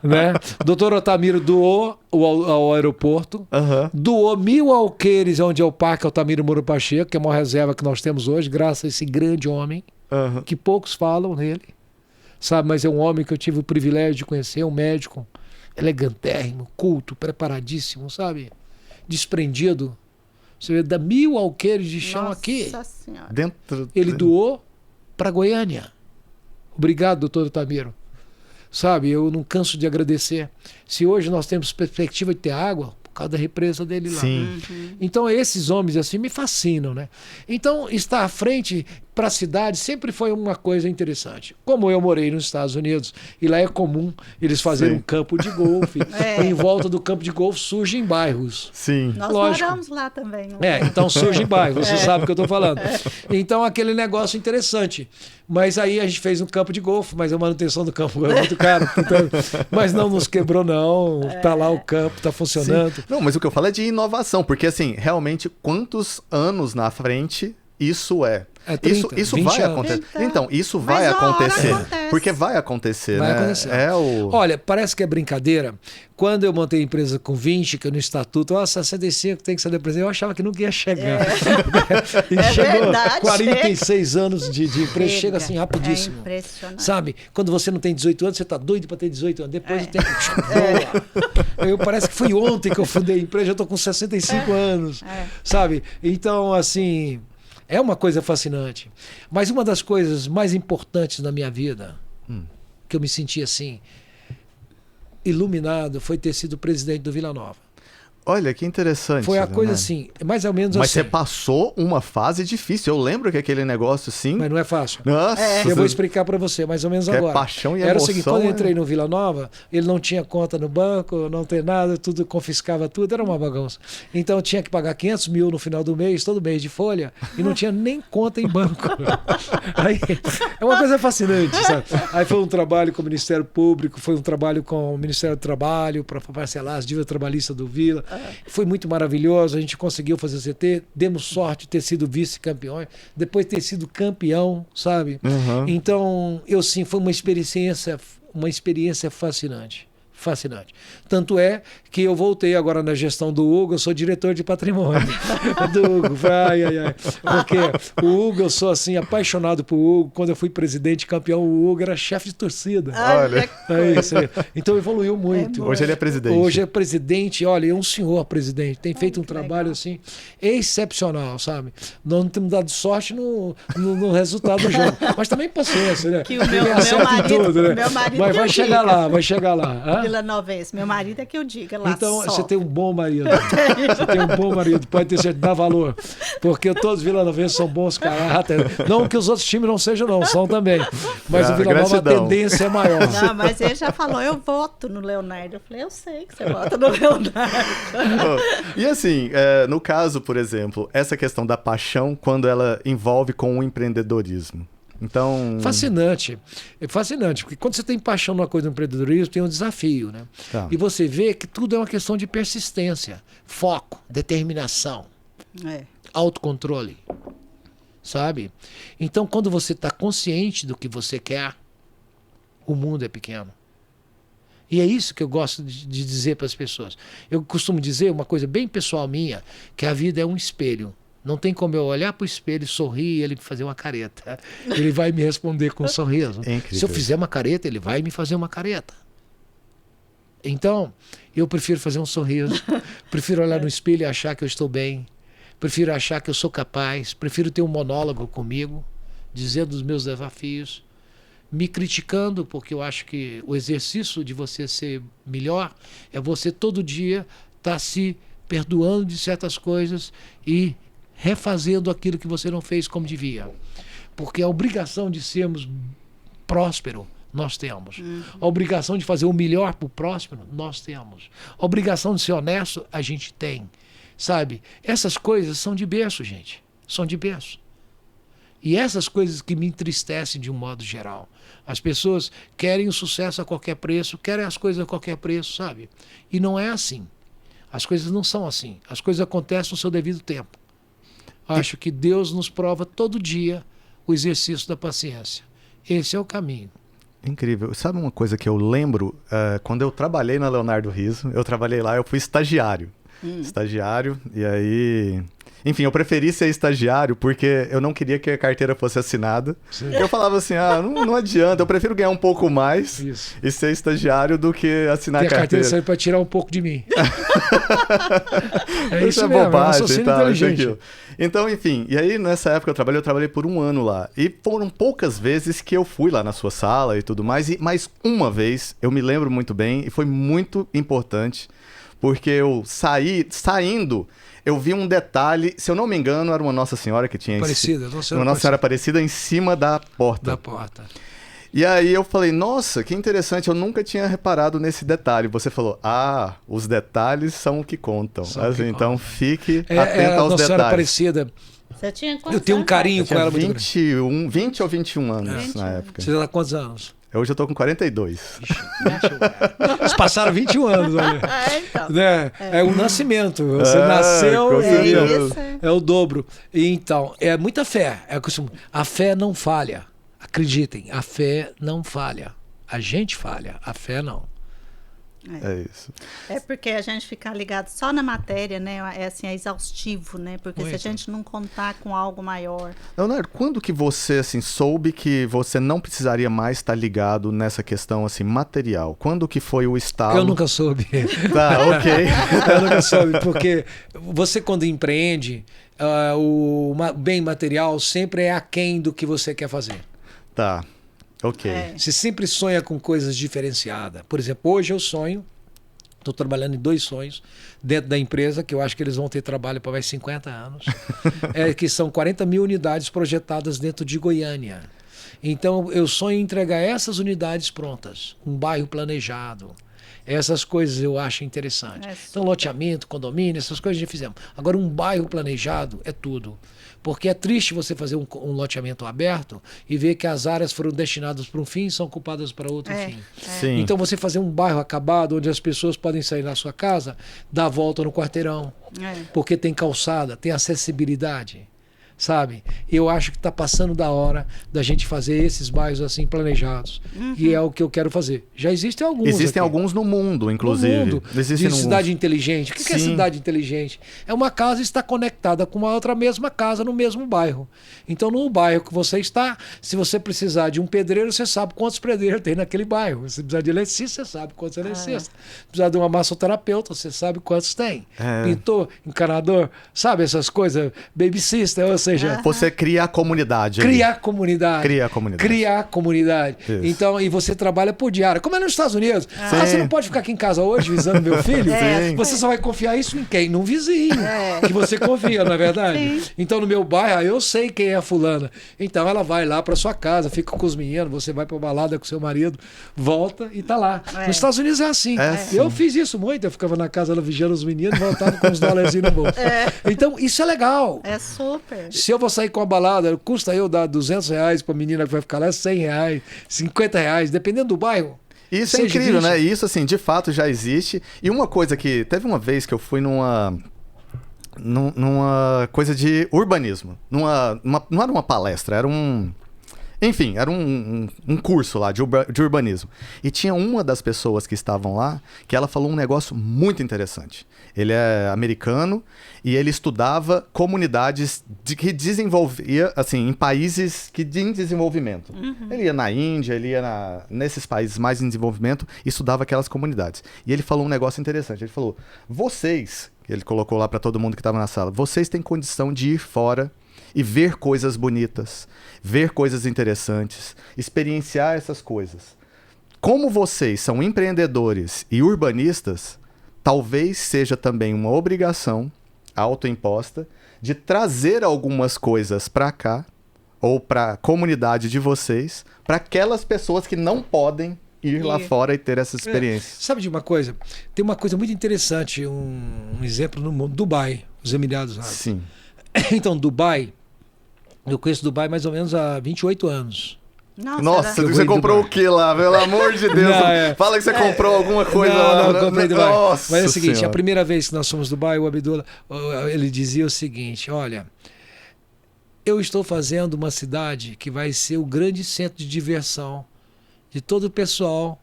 Né? Doutor Otamiro doou ao aeroporto. Doou 1000 alqueires, onde é o Parque Altamiro Moro Pacheco, que é uma reserva que nós temos hoje, graças a esse grande homem, que poucos falam nele. Sabe, mas é um homem que eu tive o privilégio de conhecer, um médico elegantérrimo, culto, preparadíssimo, sabe? Desprendido. Você vê, dá 1000 alqueires de chão. Nossa aqui. Senhora. Ele doou para Goiânia. Obrigado, doutor Otamiro. Sabe, eu não canso de agradecer. Se hoje nós temos perspectiva de ter água, por causa da represa dele lá. Sim. Então esses homens assim me fascinam, né? Então estar à frente para a cidade sempre foi uma coisa interessante. Como eu morei nos Estados Unidos e lá é comum eles fazerem um campo de golfe. E em volta do campo de golfe surgem bairros. Sim. Nós moramos lá também. Então surgem bairros, você sabe o que eu estou falando. Então aquele negócio interessante. Mas aí a gente fez um campo de golfe, mas a manutenção do campo é muito caro. Então, mas não nos quebrou não, tá lá o campo, tá funcionando. Sim. Não, mas o que eu falo é de inovação, porque assim, realmente quantos anos na frente isso é? 30, isso vai acontecer. Então, isso vai acontecer. Porque vai acontecer, vai né? Acontecer. É Olha, parece que é brincadeira. Quando eu montei a empresa com 20, que no estatuto, 65 tem que ser depresivo, eu achava que nunca ia chegar. E chegou verdade, 46 anos de empresa, chega assim rapidíssimo. É impressionante. Sabe? Quando você não tem 18 anos, você tá doido para ter 18 anos. Depois o tempo voa. Parece que foi ontem que eu fundei a empresa, eu tô com 65 anos. Sabe? Então, assim... É uma coisa fascinante. Mas uma das coisas mais importantes na minha vida, que eu me senti assim, iluminado, foi ter sido presidente do Vila Nova. Olha, que interessante. Foi a coisa né? assim, mais ou menos Mas assim. você passou uma fase difícil. Eu lembro que aquele negócio assim... Mas não é fácil. Nossa! Eu vou explicar para você, mais ou menos Que é agora. paixão e Era emoção, o seguinte, quando eu né? entrei no Vila Nova, ele não tinha conta no banco, não tem nada, tudo confiscava tudo, era uma bagunça. Então eu tinha que pagar 500 mil no final do mês, todo mês de folha, e não tinha nem conta em banco. Aí, é uma coisa fascinante, sabe? Aí foi um trabalho com o Ministério Público, foi um trabalho com o Ministério do Trabalho para parcelar as dívidas trabalhistas do Vila. Foi muito maravilhoso, a gente conseguiu fazer o CT, demos sorte de ter sido vice-campeão, depois ter sido campeão, sabe? Uhum. Então, eu sim, foi uma experiência fascinante. Fascinante. Tanto é que eu voltei agora na gestão do Hugo, eu sou diretor de patrimônio do Hugo. Ai. Porque o Hugo, eu sou assim, apaixonado por Hugo. Quando eu fui presidente campeão, o Hugo era chefe de torcida. Olha. É isso aí. Então evoluiu muito. Hoje ele é presidente. Hoje é presidente, olha, é um senhor presidente. Tem feito um trabalho legal. assim excepcional, sabe? Nós não temos dado sorte no resultado do jogo. Mas também paciência, né? Que o meu Ninguém acerta em marido- tudo, né? meu marido Mas que vai eu chegar diga. lá, vai chegar lá. Hã? Vila Novense. Meu marido é que eu diga lá. Então, só. você tem um bom marido. Você tem um bom marido, pode ter certeza, dá valor. Porque todos os Vila Novenses são bons caráter. Não que os outros times não sejam, não, são também. Mas o Vila Nova, a gratidão. tendência é maior. Não, mas ele já falou, eu voto no Leonardo. Eu falei, eu sei que você vota no Leonardo. E assim, no caso, por exemplo, essa questão da paixão quando ela envolve com o empreendedorismo. Então... Fascinante. É fascinante, porque quando você tem paixão numa coisa do empreendedorismo, tem um desafio, né? Tá. E você vê que tudo é uma questão de persistência, foco, determinação, É. autocontrole, sabe? Então, quando você está consciente do que você quer, o mundo é pequeno. E é isso que eu gosto de dizer para as pessoas. Eu costumo dizer uma coisa bem pessoal minha, que a vida é um espelho. Não tem como eu olhar para o espelho, sorrir e ele fazer uma careta. Ele vai me responder com um sorriso. É incrível. Se eu fizer uma careta, ele vai me fazer uma careta. Então, eu prefiro fazer um sorriso, prefiro olhar no espelho e achar que eu estou bem, prefiro achar que eu sou capaz, prefiro ter um monólogo comigo, dizendo os meus desafios, me criticando, porque eu acho que o exercício de você ser melhor é você todo dia estar se perdoando de certas coisas e refazendo aquilo que você não fez como devia. Porque a obrigação de sermos prósperos, nós temos. A obrigação de fazer o melhor para o próximo, nós temos. A obrigação de ser honesto, a gente tem. Sabe? Essas coisas são de berço, gente. São de berço. E essas coisas que me entristecem de um modo geral. As pessoas querem o sucesso a qualquer preço, querem as coisas a qualquer preço, sabe? E não é assim. As coisas não são assim. As coisas acontecem no seu devido tempo. Acho que Deus nos prova todo dia o exercício da paciência. Esse é o caminho. Incrível. Sabe uma coisa que eu lembro? Quando eu trabalhei na Leonardo Riso, eu trabalhei lá, eu fui estagiário. Estagiário, e aí... Enfim, eu preferi ser estagiário porque eu não queria que a carteira fosse assinada. Sim. Eu falava assim, não adianta, eu prefiro ganhar um pouco mais Isso. e ser estagiário do que assinar E a a carteira carteira. serve para tirar um pouco de mim. É Isso isso é mesmo, é um bobagem e raciocínio tal, isso e inteligente. aquilo. Então, enfim, e aí nessa época eu trabalhei por 1 ano lá. E foram poucas vezes que eu fui lá na sua sala e tudo mais. Mas uma vez, eu me lembro muito bem, e foi muito importante, porque eu saindo, eu vi um detalhe, se eu não me engano, era uma Nossa Senhora que tinha... Parecida, Uma Nossa Senhora Aparecida em cima da porta. da porta. E aí eu falei, nossa, que interessante, eu nunca tinha reparado nesse detalhe. Você falou, os detalhes são o que contam. São o que Assim, então contam. fique É atento a aos Nossa Senhora detalhes. Aparecida. Você tinha quantos Eu tenho um anos? carinho Eu com ela tinha muito grande. 20 ou 21 anos 21. na época. Você está há quantos anos? Hoje eu tô com 42. Ixi, 21. Vocês passaram 21 anos, olha. Então. Né? É um nascimento. Você É, nasceu com e certeza. isso. é o dobro. E então, é muita fé. A fé não falha. Acreditem, a fé não falha. A gente falha, a fé não. É isso. É porque a gente ficar ligado só na matéria, né? É assim, é exaustivo, né? Porque se a Muito. gente não contar com algo maior. Leonardo, quando que você assim soube que você não precisaria mais estar ligado nessa questão assim material? Quando que foi o estalo? Eu nunca soube. Tá, ok. Eu nunca soube, porque você quando empreende, o bem material sempre é aquém do que você quer fazer. Tá, ok. É. Você sempre sonha com coisas diferenciadas. Por exemplo, hoje eu sonho Estou trabalhando em 2 sonhos dentro da empresa, que eu acho que eles vão ter trabalho para mais 50 anos, que são 40 mil unidades projetadas dentro de Goiânia. Então, eu sonho em entregar essas unidades prontas, um bairro planejado. Essas coisas eu acho interessante. Então, loteamento, condomínio, essas coisas já fizemos. Agora, um bairro planejado é tudo. Porque é triste você fazer um loteamento aberto e ver que as áreas foram destinadas para um fim e são ocupadas para outro fim. Sim. Então, você fazer um bairro acabado, onde as pessoas podem sair da sua casa, dar a volta no quarteirão. Porque tem calçada, tem acessibilidade. Sabe? Eu acho que está passando da hora da gente fazer esses bairros assim planejados. E é o que eu quero fazer. Já existem alguns. Existem aqui. alguns no mundo, inclusive. No mundo. Existem de cidade inteligente. O que é cidade inteligente? É uma casa que está conectada com uma outra mesma casa no mesmo bairro. Então, no bairro que você está, se você precisar de um pedreiro, você sabe quantos pedreiros tem naquele bairro. Se precisar de eletricista, você sabe quantos eletricistas. Se precisar de uma massoterapeuta, você sabe quantos tem. Pintor, encanador, sabe essas coisas? Baby sister, ou seja, você cria a comunidade. Criar comunidade. Criar comunidade. Isso. Então, e você trabalha por diária. Como é nos Estados Unidos. Você não pode ficar aqui em casa hoje visando meu filho. Você só vai confiar isso em quem? Num vizinho. Que você confia, não é verdade? Sim. Então, no meu bairro, eu sei quem é a fulana. Então, ela vai lá para sua casa, fica com os meninos, você vai para balada com seu marido, volta e tá lá. Nos Estados Unidos é assim. Eu fiz isso muito. Eu ficava na casa, ela vigiando os meninos, voltava com os dólares no bolso. Então, isso é legal. É super. Se eu vou sair com a balada, custa eu dar R$200 para a menina que vai ficar lá, R$100, R$50, dependendo do bairro. Isso é incrível, né? Isso, assim, de fato já existe. E uma coisa que... Teve uma vez que eu fui numa coisa de urbanismo. Não era uma palestra, era um... Enfim, era um curso lá de urbanismo. E tinha uma das pessoas que estavam lá que ela falou um negócio muito interessante. Ele é americano e ele estudava comunidades que desenvolvia, assim, em países em desenvolvimento. Ele ia na Índia, ele ia nesses países mais em desenvolvimento e estudava aquelas comunidades. E ele falou um negócio interessante. Ele falou, ele colocou lá para todo mundo que estava na sala, vocês têm condição de ir fora e ver coisas bonitas, ver coisas interessantes, experienciar essas coisas. Como vocês são empreendedores e urbanistas, talvez seja também uma obrigação autoimposta de trazer algumas coisas para cá, ou para a comunidade de vocês, para aquelas pessoas que não podem ir lá fora e ter essa experiência. Sabe de uma coisa? Tem uma coisa muito interessante, um exemplo no mundo, Dubai, os Emirados Árabes. Sim. Então, Dubai, eu conheço Dubai mais ou menos há 28 anos. Nossa, você comprou o que lá? Pelo amor de Deus. Não, fala que você comprou alguma coisa lá. Não, comprei Dubai. Nossa, mas é o seguinte, senhora. A primeira vez que nós fomos Dubai, o Abdullah, ele dizia o seguinte, olha, eu estou fazendo uma cidade que vai ser o grande centro de diversão de todo o pessoal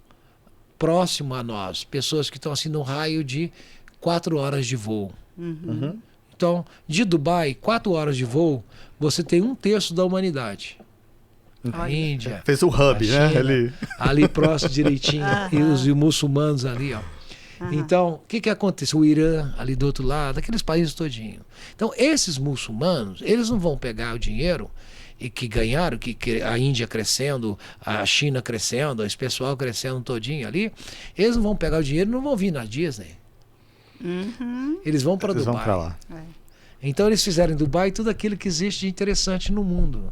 próximo a nós. Pessoas que estão assim no raio de 4 horas de voo. Então, de Dubai, 4 horas de voo, você tem 1/3 da humanidade. A Índia. Fez o hub, China, né? Ali próximo direitinho. E os muçulmanos ali, ó. Então, o que acontece? O Irã, ali do outro lado, aqueles países todinho. Então, esses muçulmanos, eles não vão pegar o dinheiro e que ganharam, que a Índia crescendo, a China crescendo, esse pessoal crescendo todinho ali, eles não vão pegar o dinheiro e não vão vir na Disney. Eles vão para Dubai. Vão para lá. Então eles fizeram em Dubai tudo aquilo que existe de interessante no mundo.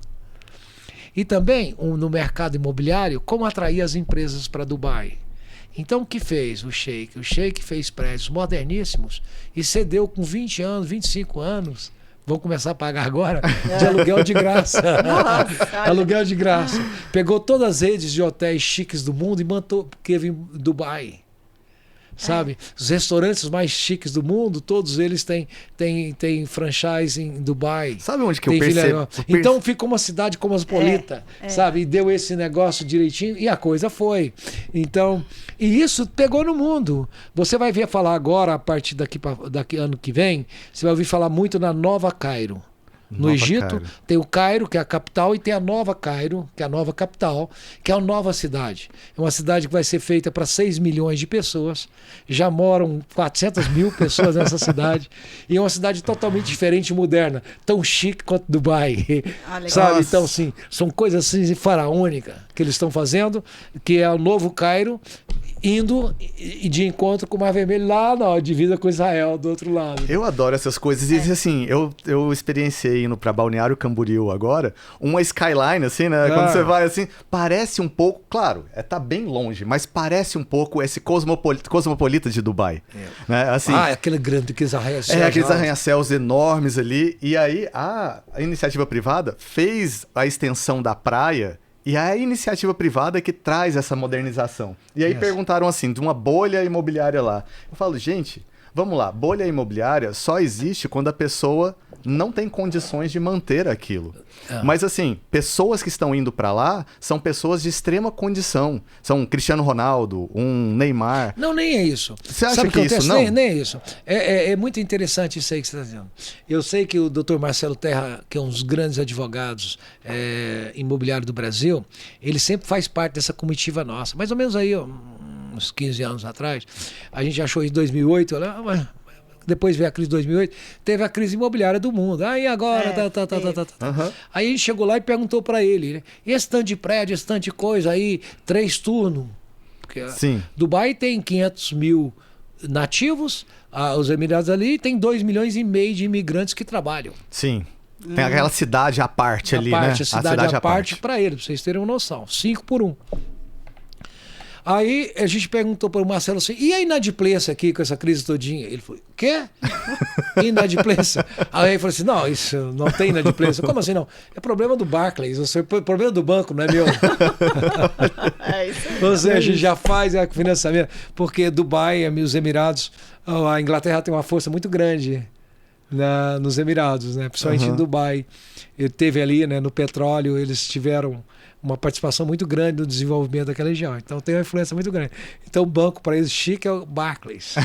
E também no mercado imobiliário, como atrair as empresas para Dubai. Então o que fez o Sheik? O Sheik fez prédios moderníssimos e cedeu com 20 anos, 25 anos, vão começar a pagar agora, de aluguel de graça. Aluguel de graça. Pegou todas as redes de hotéis chiques do mundo e teve em Dubai. Sabe? Os restaurantes mais chiques do mundo, todos eles têm franchise em Dubai. Sabe onde que eu percebo? Então ficou uma cidade cosmopolita, sabe? E deu esse negócio direitinho e a coisa foi. Então, e isso pegou no mundo. Você vai ver falar agora, a partir daqui ano que vem, você vai ouvir falar muito na Nova Cairo. No Egito, tem o Cairo, que é a capital, e tem a Nova Cairo, que é a nova capital, que é a nova cidade. É uma cidade que vai ser feita para 6 milhões de pessoas. Já moram 400 mil pessoas nessa cidade. E é uma cidade totalmente diferente e moderna. Tão chique quanto Dubai. Sabe? Então, assim, são coisas assim faraônicas que eles estão fazendo, que é o novo Cairo. indo e de encontro com o Mar Vermelho lá na divisa com Israel, do outro lado. Eu adoro essas coisas. E assim, eu experienciei indo pra Balneário Camboriú agora, uma skyline, assim, né? Quando você vai assim, parece um pouco, claro, tá bem longe, mas parece um pouco esse cosmopolita de Dubai. Né? Assim, aquele grande, aqueles arranha-céus. Aqueles arranha-céus enormes ali. E aí, a iniciativa privada fez a extensão da praia. E é a iniciativa privada que traz essa modernização. E aí perguntaram assim, de uma bolha imobiliária lá. Eu falo, gente, vamos lá, bolha imobiliária só existe quando a pessoa não tem condições de manter aquilo. Mas assim, pessoas que estão indo para lá são pessoas de extrema condição. São um Cristiano Ronaldo, um Neymar. Não, nem é isso. Você acha que isso não? Nem é isso. É muito interessante isso aí que você está dizendo. Eu sei que o Dr. Marcelo Terra, que é um dos grandes advogados imobiliários do Brasil, ele sempre faz parte dessa comitiva nossa. Mais ou menos aí, uns 15 anos atrás, a gente achou em 2008, depois veio a crise de 2008, teve a crise imobiliária do mundo. Aí agora, Aí a gente chegou lá e perguntou para ele, né? Esse tanto de prédio, esse tanto de coisa aí, 3 turnos. Porque Dubai tem 500 mil nativos, os Emirados ali tem 2,5 milhões de imigrantes que trabalham. Sim. Tem aquela cidade à parte ali, né? A cidade à parte para eles, pra vocês terem uma noção. 5 por 1. Aí a gente perguntou para o Marcelo assim, e a inadimplência aqui com essa crise todinha? Ele falou, quê? Inadimplência? Aí ele falou assim, não, isso não tem inadimplência. Como assim não? É problema do Barclays, problema do banco, não é meu. Ou seja, a gente já faz financiamento, porque Dubai, os Emirados, a Inglaterra tem uma força muito grande nos Emirados, né? Principalmente em Dubai. Ele teve ali, né, no petróleo, eles tiveram uma participação muito grande no desenvolvimento daquela região. Então tem uma influência muito grande. Então o banco para eles chique é o Barclays.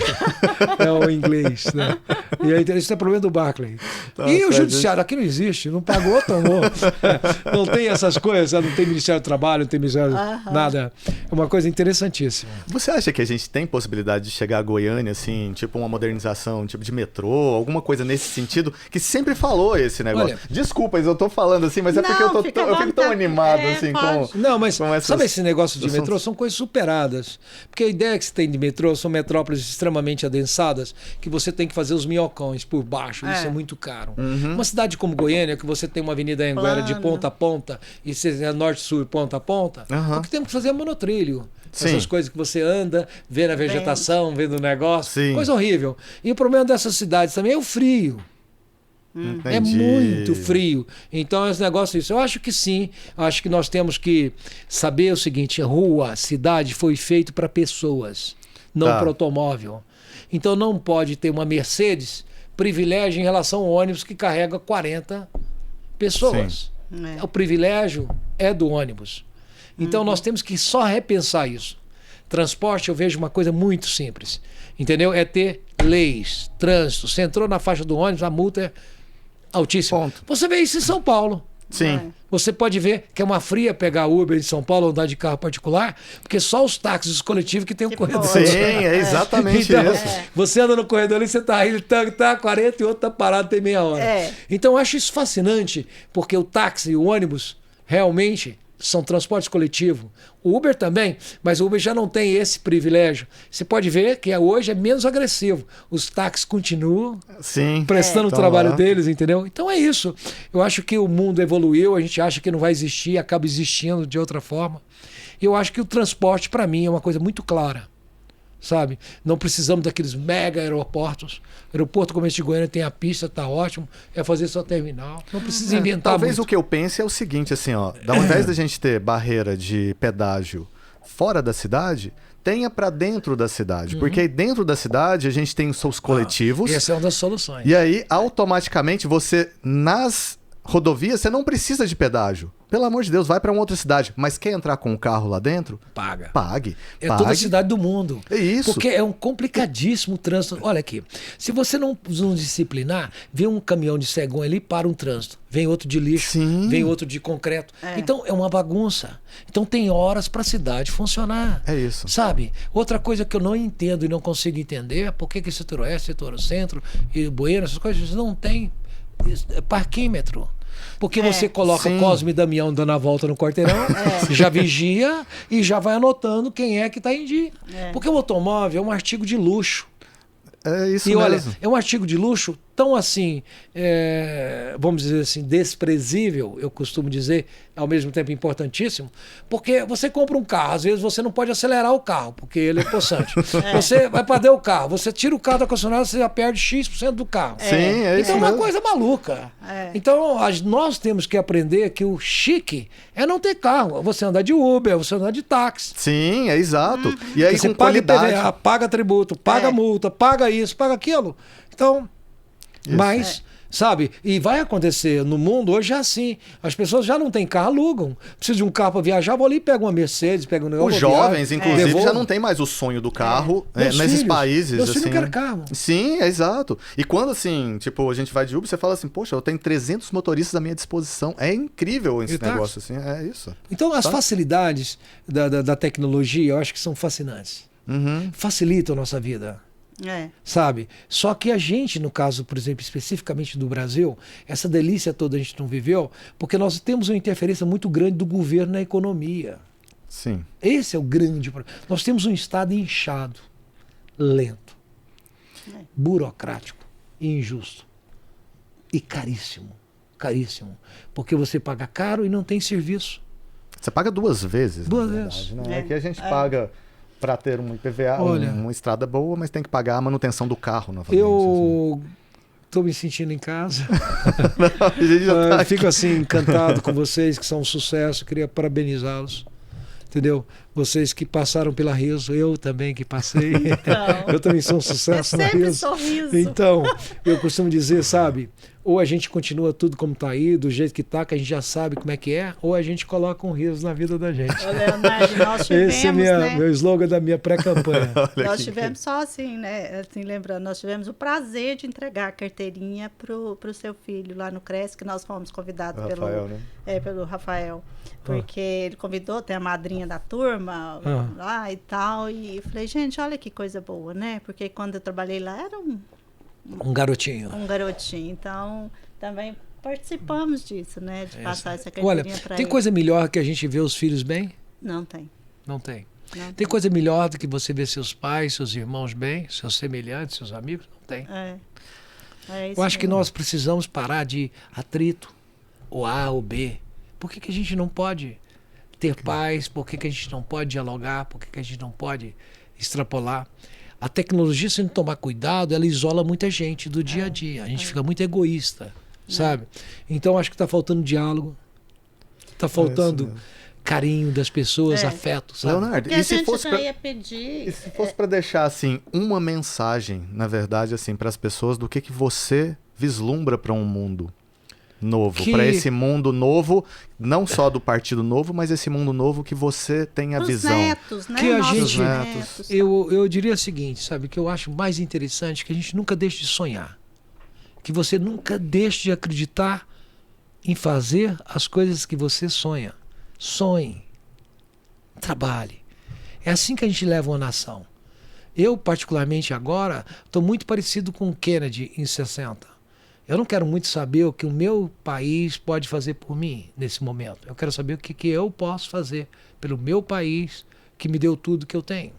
É o inglês, né? E aí isso é problema do Barclays. E o judiciário aqui não existe, não pagou, tomou. Não tem essas coisas, não tem Ministério do Trabalho, não tem Ministério nada. É uma coisa interessantíssima. Você acha que a gente tem possibilidade de chegar a Goiânia, assim, tipo uma modernização, tipo de metrô, alguma coisa nesse sentido, que sempre falou esse negócio? Olha, desculpa, eu tô falando assim, mas é porque eu fico tão animado, assim, Não, mas essas... sabe esse negócio de metrô? São coisas superadas. Porque a ideia que você tem de metrô são metrópoles extremamente adensadas, que você tem que fazer os minhocões por baixo. Isso é muito caro. Uma cidade como Goiânia, que você tem uma avenida Anhanguera de ponta a ponta, e você é norte-sul, ponta a ponta, o que temos que fazer é monotrilho. Essas coisas que você anda, vê na vegetação, vendo o negócio. Coisa horrível. E o problema dessas cidades também é o frio. É muito frio. Então, esse negócio disso. Eu acho que sim. Eu acho que nós temos que saber o seguinte: rua, cidade foi feito para pessoas, não para automóvel. Então não pode ter uma Mercedes privilégio em relação ao ônibus que carrega 40 pessoas. O privilégio é do ônibus. Então nós temos que só repensar isso. Transporte, eu vejo uma coisa muito simples. Entendeu? É ter leis, trânsito. Você entrou na faixa do ônibus, a multa é altíssima. Você vê isso em São Paulo. Sim. Você pode ver que é uma fria pegar Uber em São Paulo ou andar de carro particular, porque só os táxis coletivos que tem um corredor. Sim, é exatamente então, isso. Você anda no corredor ali, você ele tá 40 e o outro tá parado, tem meia hora. Então eu acho isso fascinante, porque o táxi e o ônibus realmente são transportes coletivos. O Uber também, mas o Uber já não tem esse privilégio. Você pode ver que hoje é menos agressivo. Os táxis continuam prestando o trabalho deles, entendeu? Então é isso. Eu acho que o mundo evoluiu, a gente acha que não vai existir, acaba existindo de outra forma. E eu acho que o transporte, para mim, é uma coisa muito clara. Sabe? Não precisamos daqueles mega aeroportos. O aeroporto como esse de Goiânia tem a pista, tá ótimo, é fazer só terminal. Não precisa inventar talvez muito. O que eu penso é o seguinte, assim, ó, ao invés da gente ter barreira de pedágio fora da cidade, tenha para dentro da cidade. Porque aí dentro da cidade a gente tem os seus coletivos. Essa é uma das soluções. E aí, automaticamente, você, nas rodovias, você não precisa de pedágio. Pelo amor de Deus, vai para uma outra cidade. Mas quer entrar com o carro lá dentro? Pague. É toda a cidade do mundo. É isso. Porque é um complicadíssimo trânsito. Olha aqui, se você não disciplinar, vem um caminhão de cegonha ali, para um trânsito. Vem outro de lixo, vem outro de concreto. Então é uma bagunça. Então tem horas para a cidade funcionar. É isso. Sabe? Outra coisa que eu não entendo e não consigo entender é por que setor oeste, setor centro e Buenos, essas coisas não tem parquímetro. Porque você coloca Sim. Cosme e Damião dando a volta no quarteirão, já vigia e já vai anotando quem é que está em dia. Porque o automóvel é um artigo de luxo. É isso E mesmo. olha, é um artigo de luxo tão assim, vamos dizer assim, desprezível, eu costumo dizer, ao mesmo tempo importantíssimo, porque você compra um carro, às vezes você não pode acelerar o carro, porque ele é possante. Você vai perder o carro, você tira o carro da concessionária, você já perde X% do carro. Sim, é isso Então é uma mesmo. coisa maluca. Então nós temos que aprender que o chique é não ter carro, você andar de Uber, você andar de táxi. Sim, é exato. E aí Você com paga qualidade. IPVA, paga tributo, paga multa, paga isso, paga aquilo. Então, mas, sabe, e vai acontecer no mundo hoje é assim. As pessoas já não têm carro, alugam. Precisa de um carro para viajar, vou ali e pego uma Mercedes, pego um negócio. Os jovens, inclusive, devolvo. já não tem mais o sonho do carro Meus nesses filhos, países. meus filhos assim. não querem carro. Sim, é exato. E quando, assim, tipo, a gente vai de Uber, você fala assim, poxa, eu tenho 300 motoristas à minha disposição. É incrível esse E táxi. negócio, assim, é isso. Então, as Tá. facilidades da tecnologia, eu acho que são fascinantes. Uhum. Facilitam a nossa vida. Sabe? Só que a gente, no caso, por exemplo, especificamente do Brasil, essa delícia toda a gente não viveu, porque nós temos uma interferência muito grande do governo na economia. Sim. Esse é o grande problema. Nós temos um Estado inchado, lento, burocrático, injusto e caríssimo. Caríssimo. Porque você paga caro e não tem serviço. Você paga duas vezes. Duas na vezes. verdade, né? Aqui a gente paga para ter um IPVA, Olha, uma estrada boa, mas tem que pagar a manutenção do carro novamente. Eu estou me sentindo em casa. Não, a gente já tá Fico assim encantado com vocês que são um sucesso. Queria parabenizá-los. Entendeu? Vocês que passaram pela Riso, eu também que passei. Eu também sou um sucesso na sempre Riso. sorriso. Então, eu costumo dizer, sabe, ou a gente continua tudo como está aí, do jeito que está, que a gente já sabe como é que é, ou a gente coloca um riso na vida da gente. Ô, Leonardo, nós tivemos, Esse é né? meu slogan da minha pré-campanha. Nós tivemos só assim, né? Assim, lembrando, nós tivemos o prazer de entregar a carteirinha pro seu filho lá no CRES, que nós fomos convidados Rafael, né? pelo Rafael. Porque ele convidou, tem a madrinha da turma lá e tal. E eu falei, gente, olha que coisa boa, né? Porque quando eu trabalhei lá era Um garotinho. um garotinho. Então, também participamos disso, né? De passar essa Olha, carteirinha para tem ele. coisa melhor que a gente ver os filhos bem? Não tem. Não tem. Não Tem coisa melhor do que você ver seus pais, seus irmãos bem, seus semelhantes, seus amigos? Não tem. É isso Eu acho que mesmo. nós precisamos parar de atrito, ou A ou B. Por que a gente não pode ter paz? Por que a gente não pode dialogar? Por que a gente não pode extrapolar? A tecnologia, se não tomar cuidado, ela isola muita gente do dia a dia. A gente fica muito egoísta, sabe? Então acho que está faltando diálogo, está faltando mesmo. carinho das pessoas, afeto, sabe? Leonardo, Porque e a se gente fosse já pra... ia pedir... E se fosse para deixar assim uma mensagem, na verdade, assim, para as pessoas do que você vislumbra para um mundo novo, para esse mundo novo, não só do Partido Novo, mas esse mundo novo que você tem a Os visão. netos, né? Que a Nossos gente- netos. Eu diria o seguinte, sabe, que eu acho mais interessante que a gente nunca deixe de sonhar. Que você nunca deixe de acreditar em fazer as coisas que você sonha. Sonhe. Trabalhe. É assim que a gente leva uma nação. Eu, particularmente agora, estou muito parecido com o Kennedy em 60. Eu não quero muito saber o que o meu país pode fazer por mim nesse momento. Eu quero saber o que eu posso fazer pelo meu país que me deu tudo que eu tenho.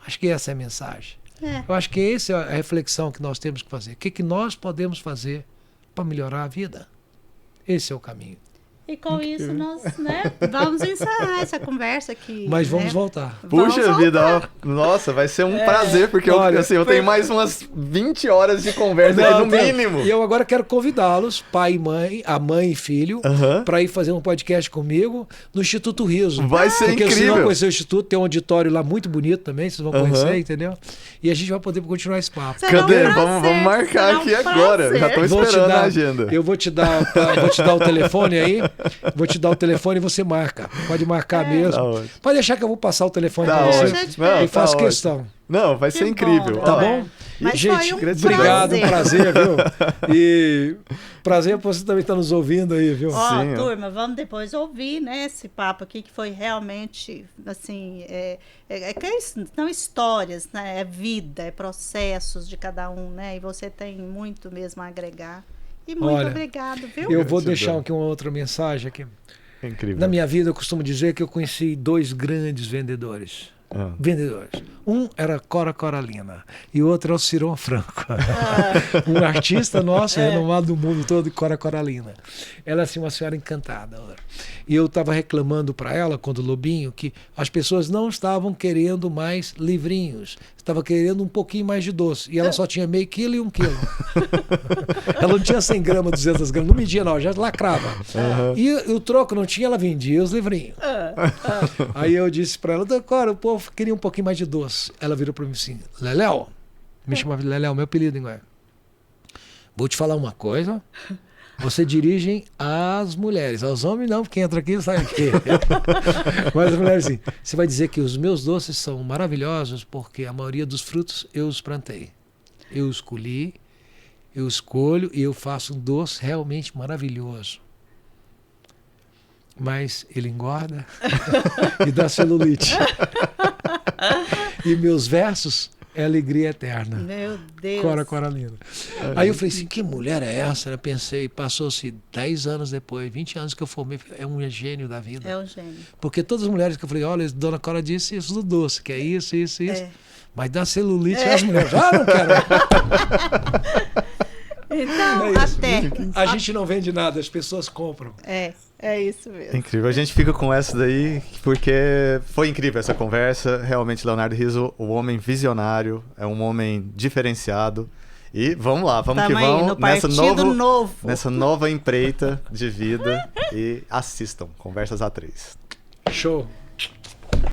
Acho que essa é a mensagem. Eu acho que essa é a reflexão que nós temos que fazer. O que nós podemos fazer para melhorar a vida? Esse é o caminho. E com isso nós, né, vamos encerrar essa conversa aqui. Mas né? vamos voltar. Vamos Puxa voltar. vida, ó, nossa, vai ser um prazer, porque Olha, eu tenho mais umas 20 horas de conversa aqui, no mínimo. E eu agora quero convidá-los, pai e mãe, a mãe e filho, para ir fazer um podcast comigo no Instituto Riso. Vai ser Porque vocês vão incrível. conhecer o Instituto, tem um auditório lá muito bonito também, vocês vão conhecer, entendeu? E a gente vai poder continuar esse papo. Será um Cadê? prazer, Vamos marcar será um aqui agora. prazer. Já estou Vou te esperando dar- a agenda. Eu vou te dar o telefone aí. Vou te dar o telefone e você marca. Pode marcar Tá mesmo. ótimo. Pode deixar que eu vou passar o telefone Tá para você. ótimo. gente Não, pede. Eu faço tá questão. ótimo. Não, vai ser Que incrível. bom, Tá Ó, bom? Mas Gente, foi um obrigado, um prazer. prazer, viu? E prazer por você também estar nos ouvindo aí, viu? Ó, Sim, ó. turma, vamos depois ouvir, né, esse papo aqui que foi realmente, assim, são histórias, né, é vida, é processos de cada um, né, e você tem muito mesmo a agregar. E muito Olha, obrigado, viu? Eu vou Gratidão. deixar aqui uma outra mensagem aqui. É incrível. Na minha vida, eu costumo dizer que eu conheci 2 grandes vendedores. Ah. Vendedores. Um era Cora Coralina e o outro é o Ciron Franco. Um artista nosso, renomado do mundo todo, Cora Coralina. Ela é assim, uma senhora encantada. E eu estava reclamando para ela, quando o Lobinho, que as pessoas não estavam querendo mais livrinhos. Estava querendo um pouquinho mais de doce. E ela só tinha meio quilo e 1 quilo. Ela não tinha 100 gramas, 200 gramas. Não media, não, já lacrava. E o troco não tinha, ela vendia os livrinhos. Aí eu disse para ela, Cora, o povo queria um pouquinho mais de doce. Ela virou para mim assim, Leléu, me chamava de Leléu, meu apelido em Goiás. Vou te falar uma coisa, você dirige às mulheres, aos homens não, porque entra aqui e sai aqui. Mas as mulheres assim, você vai dizer que os meus doces são maravilhosos porque a maioria dos frutos eu os plantei. Eu escolhi, eu escolho e eu faço um doce realmente maravilhoso. Mas ele engorda e dá celulite. E meus versos é alegria eterna. Meu Deus. Cora Coralina. Aí eu falei assim, que mulher é essa? Eu pensei, passou-se 10 anos depois, 20 anos que eu formei, é um gênio da vida. É um gênio. Porque todas as mulheres que eu falei, olha, Dona Cora disse isso do doce, que é isso. Mas dá celulite, as mulheres, não quero. Então, É isso. até. A gente não vende nada, as pessoas compram. É isso mesmo. É incrível. A gente fica com essa daí porque foi incrível essa conversa. Realmente, Leonardo Rizzo, um homem visionário, é um homem diferenciado. E vamos lá, vamos que vamos nessa nova empreita de vida. E assistam Conversas A3. Show.